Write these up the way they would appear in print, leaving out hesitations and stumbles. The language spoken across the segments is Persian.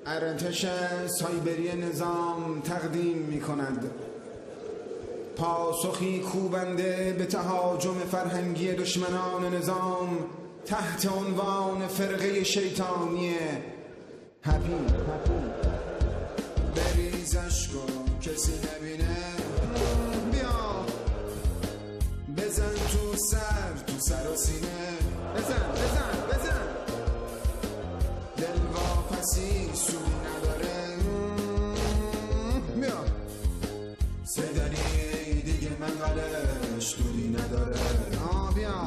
ارتش سایبری نظام تقدیم می کند پاسخی کوبنده به تهاجم فرهنگی دشمنان نظام تحت عنوان فرقه شیطانی هپی. بریزش کن کسی نبینه، بیا بزن تو سر و سینه، بزن دل واپسی سودی نداره، بیا صدایی دیگه منقلش دودی نداره، بیا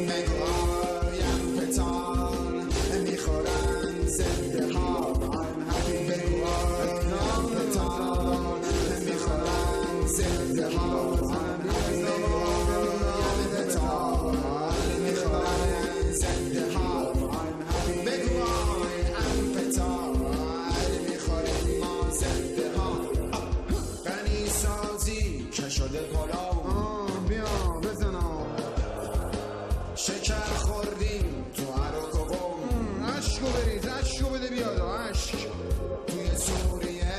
بگویم پتان میخورن زنده ها، بگویم پتان میخورن زنده ها، شده پالا بیا بزنم شکر خوردیم تو عراق و قم، عشقو بریز عشقو بده بیاد عشق توی سوریه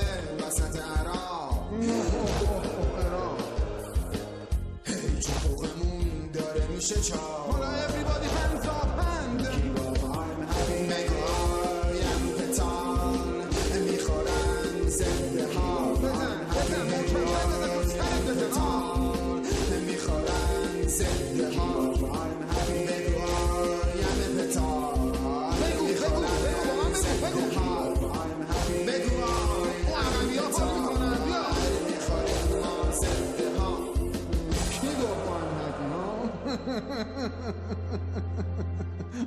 وسط عراق، هی چقوقمون داره میشه چار، حالا everybody hands up hand، بگویم پتان میخورن زنده ها، بزن میخورن زنده ها، بگویم پتان میخورن زنده ها، بگویم پتان میخورن زنده ها. کی گفت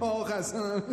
آه خستم